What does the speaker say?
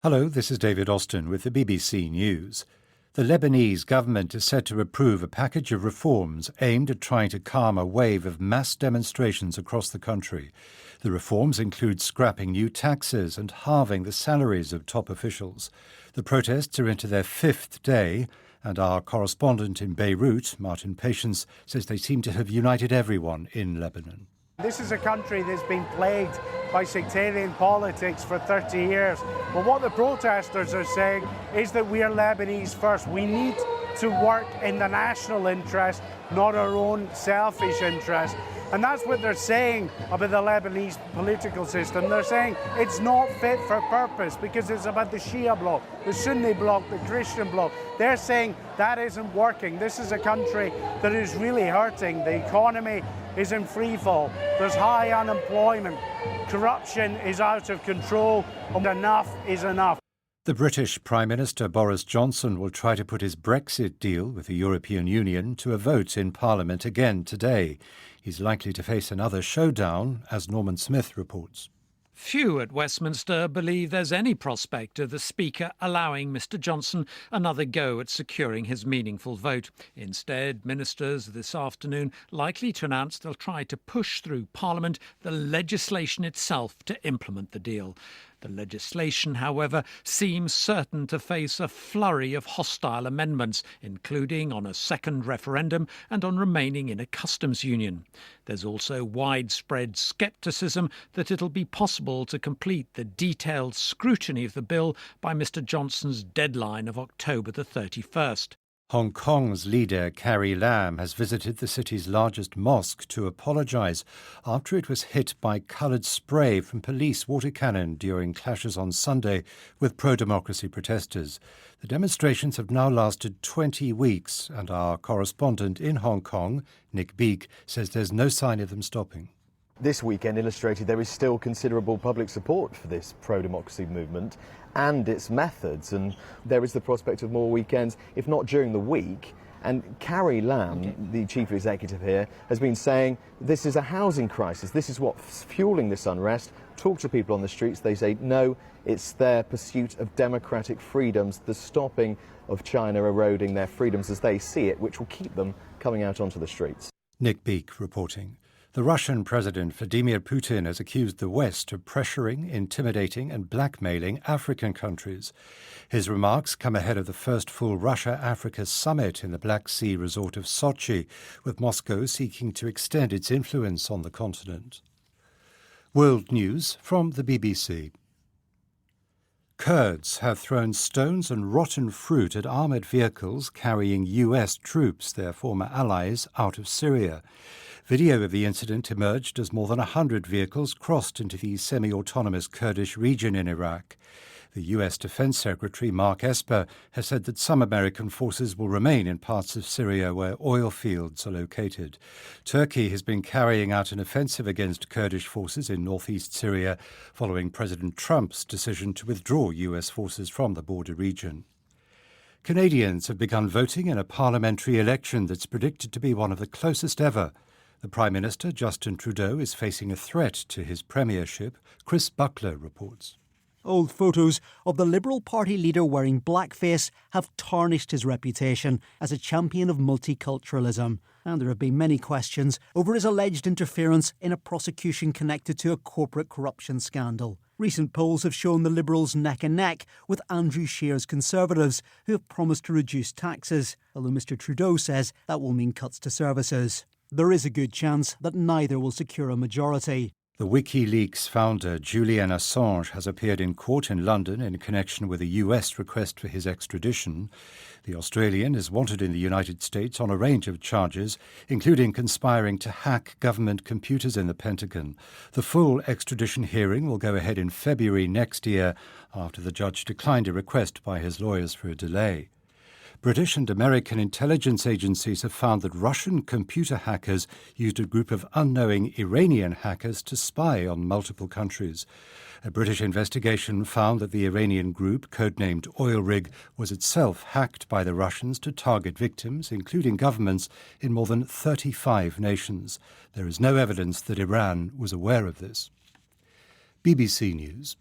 Hello, this is David Austin with the BBC News. The Lebanese government is set to approve a package of reforms aimed at trying to calm a wave of mass demonstrations across the country. The reforms include scrapping new taxes and halving the salaries of top officials. The protests are into their fifth day, and our correspondent in Beirut, Martin Patience, says they seem to have united everyone in Lebanon. This is a country that's been plagued by sectarian politics for 30 years. But what the protesters are saying is that we are Lebanese first. We need to work in the national interest, not our own selfish interest. And that's what they're saying about the Lebanese political system. They're saying it's not fit for purpose because it's about the Shia bloc, the Sunni bloc, the Christian bloc. They're saying that isn't working. This is a country that is really hurting. The economy is in free fall. There's high unemployment. Corruption is out of control. And enough is enough. The British Prime Minister Boris Johnson will try to put his Brexit deal with the European Union to a vote in Parliament again today. He's likely to face another showdown, as Norman Smith reports. Few at Westminster believe there's any prospect of the Speaker allowing Mr Johnson another go at securing his meaningful vote. Instead, ministers this afternoon likely to announce they'll try to push through Parliament the legislation itself to implement the deal. The legislation, however, seems certain to face a flurry of hostile amendments, including on a second referendum and on remaining in a customs union. There's also widespread scepticism that it'll be possible to complete the detailed scrutiny of the bill by Mr Johnson's deadline of October the 31st. Hong Kong's leader, Carrie Lam, has visited the city's largest mosque to apologise after it was hit by coloured spray from police water cannon during clashes on Sunday with pro-democracy protesters. The demonstrations have now lasted 20 weeks, and our correspondent in Hong Kong, Nick Beake, says there's no sign of them stopping. This weekend illustrated there is still considerable public support for this pro-democracy movement and its methods, and there is the prospect of more weekends, if not during the week. And Carrie Lam, the chief executive here, has been saying this is a housing crisis. This is what's fueling this unrest. Talk to people on the streets. They say, no, it's their pursuit of democratic freedoms, the stopping of China eroding their freedoms as they see it, which will keep them coming out onto the streets. Nick Beake reporting. The Russian President Vladimir Putin has accused the West of pressuring, intimidating and blackmailing African countries. His remarks come ahead of the first full Russia-Africa summit in the Black Sea resort of Sochi, with Moscow seeking to extend its influence on the continent. World News from the BBC. Kurds have thrown stones and rotten fruit at armoured vehicles carrying US troops, their former allies, out of Syria. Video of the incident emerged as more than 100 vehicles crossed into the semi-autonomous Kurdish region in Iraq. The US Defense Secretary Mark Esper has said that some American forces will remain in parts of Syria where oil fields are located. Turkey has been carrying out an offensive against Kurdish forces in northeast Syria following President Trump's decision to withdraw US forces from the border region. Canadians have begun voting in a parliamentary election that's predicted to be one of the closest ever. The Prime Minister, Justin Trudeau, is facing a threat to his premiership. Chris Buckler reports. Old photos of the Liberal Party leader wearing blackface have tarnished his reputation as a champion of multiculturalism, and there have been many questions over his alleged interference in a prosecution connected to a corporate corruption scandal. Recent polls have shown the Liberals neck and neck with Andrew Scheer's Conservatives, who have promised to reduce taxes, although Mr Trudeau says that will mean cuts to services. There is a good chance that neither will secure a majority. The WikiLeaks founder Julian Assange has appeared in court in London in connection with a US request for his extradition. The Australian is wanted in the United States on a range of charges, including conspiring to hack government computers in the Pentagon. The full extradition hearing will go ahead in February next year after the judge declined a request by his lawyers for a delay. British and American intelligence agencies have found that Russian computer hackers used a group of unknowing Iranian hackers to spy on multiple countries. A British investigation found that the Iranian group, codenamed Oil Rig, was itself hacked by the Russians to target victims, including governments, in more than 35 nations. There is no evidence that Iran was aware of this. BBC News.